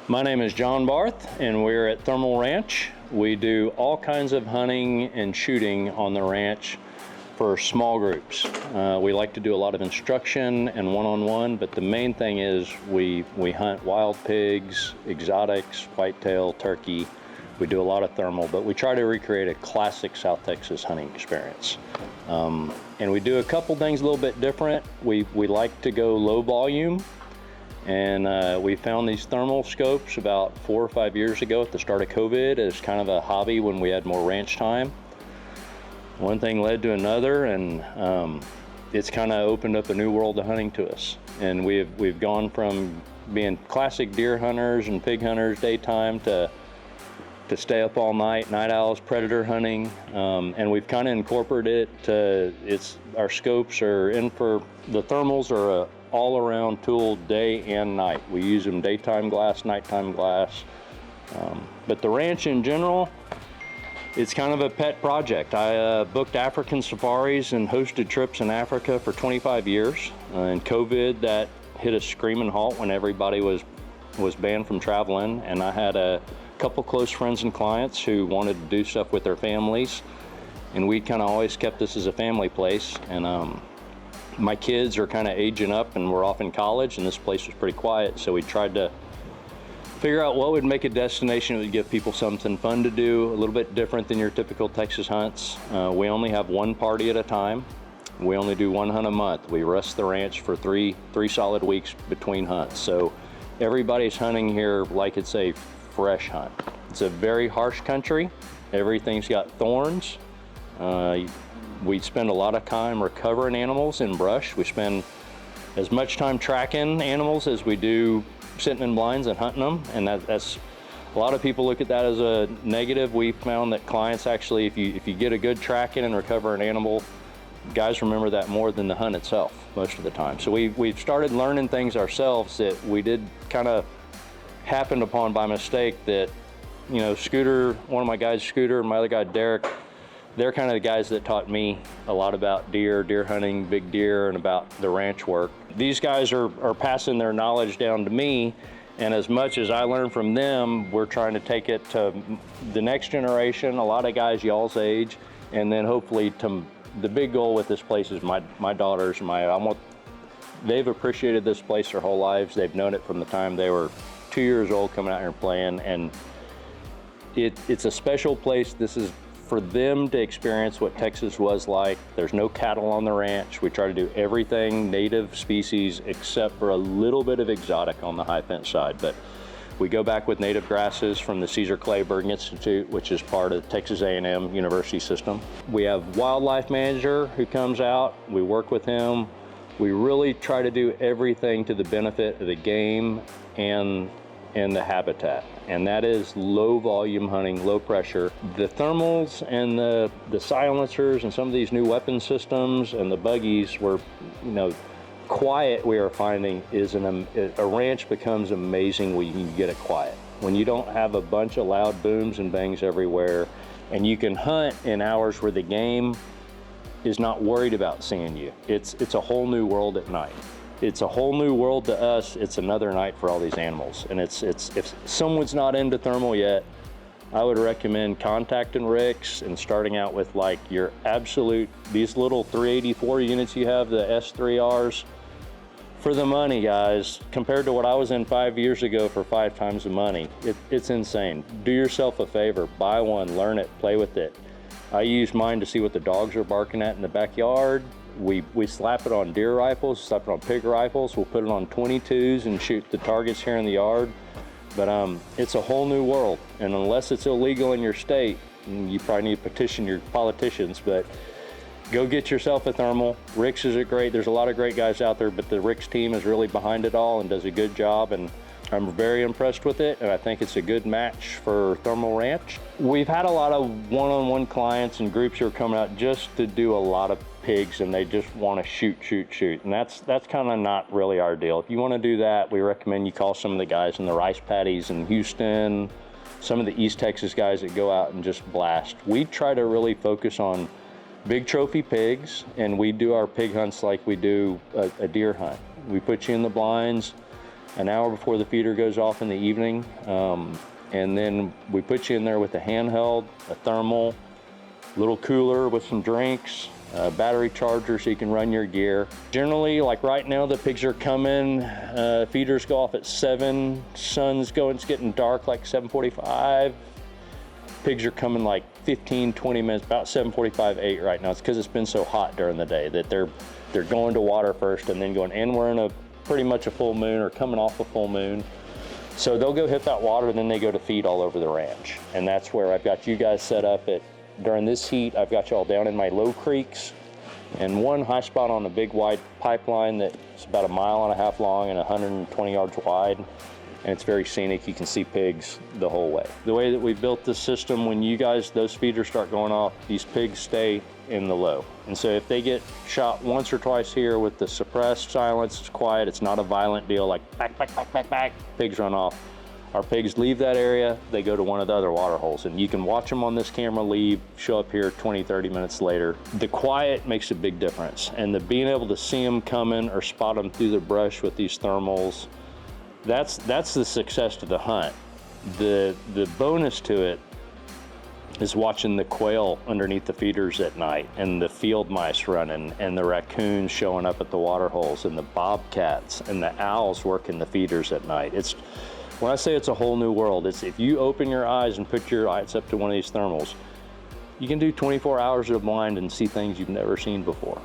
My name is John Barth, and we're at Thermal Ranch. We do all kinds of hunting and shooting on the ranch for small groups. We like to do a lot of instruction and one-on-one, but the main thing is we hunt wild pigs, exotics, whitetail, turkey. We do a lot of thermal, but we try to recreate a classic South Texas hunting experience. And we do a couple things a little bit different. We like to go low volume. And we found these thermal scopes about 4 or 5 years ago at the start of COVID as kind of a hobby when we had more ranch time. One thing led to another, and it's kind of opened up a new world of hunting to us. And we've gone from being classic deer hunters and pig hunters daytime to stay up all night, night owls, predator hunting, and we've kind of incorporated it. Our scopes are in for the thermals are a all-around tool day and night. We use them daytime glass, nighttime glass. But the ranch in general, it's kind of a pet project. I booked African safaris and hosted trips in Africa for 25 years. In COVID, that hit a screaming halt when everybody was banned from traveling, and I had a couple close friends and clients who wanted to do stuff with their families, and we kind of always kept this as a family place. And my kids are kind of aging up and we're off in college, and this place was pretty quiet, so we tried to figure out what would make a destination that would give people something fun to do, a little bit different than your typical Texas hunts. We only have one party at a time. We only do one hunt a month. We rest the ranch for three solid weeks between hunts, so everybody's hunting here like it's a fresh hunt. It's a very harsh country. Everything's got thorns. We spend a lot of time recovering animals in brush. We spend as much time tracking animals as we do sitting in blinds and hunting them, and that's a lot of people look at that as a negative. We found that clients actually, if you get a good tracking and recover an animal, guys remember that more than the hunt itself most of the time. So we've started learning things ourselves that we did kind of happened upon by mistake. That, you know, Scooter, one of my guys, Scooter, and my other guy, Derek, they're kind of the guys that taught me a lot about deer hunting, big deer, and about the ranch work. These guys are passing their knowledge down to me, and as much as I learn from them, we're trying to take it to the next generation, a lot of guys y'all's age, and then hopefully to the big goal with this place is my daughters, they've appreciated this place their whole lives. They've known it from the time they were 2 years old, coming out here and playing, and it's a special place. This is for them to experience what Texas was like. There's no cattle on the ranch. We try to do everything native species except for a little bit of exotic on the high fence side. But we go back with native grasses from the Caesar Clayburgh Institute, which is part of the Texas A&M University system. We have wildlife manager who comes out. We work with him. We really try to do everything to the benefit of the game and the habitat, and that is low volume hunting, low pressure. The thermals and the silencers and some of these new weapon systems and the buggies were, quiet, we are finding is a ranch becomes amazing when you can get it quiet. When you don't have a bunch of loud booms and bangs everywhere, and you can hunt in hours where the game is not worried about seeing you. It's a whole new world at night. It's a whole new world to us. It's another night for all these animals. And if someone's not into thermal yet, I would recommend contacting Rick's and starting out with like your absolute, these little 384 units you have, the S3Rs, for the money, guys. Compared to what I was in 5 years ago for 5 times the money, it's insane. Do yourself a favor, buy one, learn it, play with it. I use mine to see what the dogs are barking at in the backyard. We slap it on deer rifles, slap it on pig rifles. We'll put it on 22s and shoot the targets here in the yard. But it's a whole new world, and unless it's illegal in your state, you probably need to petition your politicians, but go get yourself a thermal. Rick's is great. There's a lot of great guys out there, but the Rick's team is really behind it all and does a good job, and I'm very impressed with it, and I think it's a good match for Thermal Ranch. We've had a lot of one-on-one clients and groups who are coming out just to do a lot of pigs, and they just want to shoot. And that's kind of not really our deal. If you want to do that, we recommend you call some of the guys in the rice paddies in Houston, some of the East Texas guys that go out and just blast. We try to really focus on big trophy pigs, and we do our pig hunts like we do a deer hunt. We put you in the blinds. an hour before the feeder goes off in the evening. And then we put you in there with a handheld, a thermal, little cooler with some drinks, a battery charger so you can run your gear. Generally, like right now, the pigs are coming, feeders go off at 7, sun's going, it's getting dark like 7:45. Pigs are coming like 15, 20 minutes, about 7:45, 8 right now. It's because it's been so hot during the day that they're going to water first and then going, and we're in a pretty much a full moon or coming off a full moon. So they'll go hit that water and then they go to feed all over the ranch. And that's where I've got you guys set up at, during this heat, I've got you all down in my low creeks and one high spot on a big wide pipeline that's about 1.5 miles long and 120 yards wide. And it's very scenic. You can see pigs the whole way. The way that we built this system, when you guys, those feeders start going off, these pigs stay in the low. And so if they get shot once or twice here with the suppressed silence, it's quiet, it's not a violent deal like back, back, back, back, back, pigs run off. Our pigs leave that area, they go to one of the other water holes, and you can watch them on this camera leave, show up here 20, 30 minutes later. The quiet makes a big difference, and the being able to see them coming or spot them through the brush with these thermals, that's the success to the hunt. The bonus to it is watching the quail underneath the feeders at night, and the field mice running, and the raccoons showing up at the water holes, and the bobcats and the owls working the feeders at night. When I say it's a whole new world, it's if you open your eyes and put your eyes up to one of these thermals, you can do 24 hours of blind and see things you've never seen before.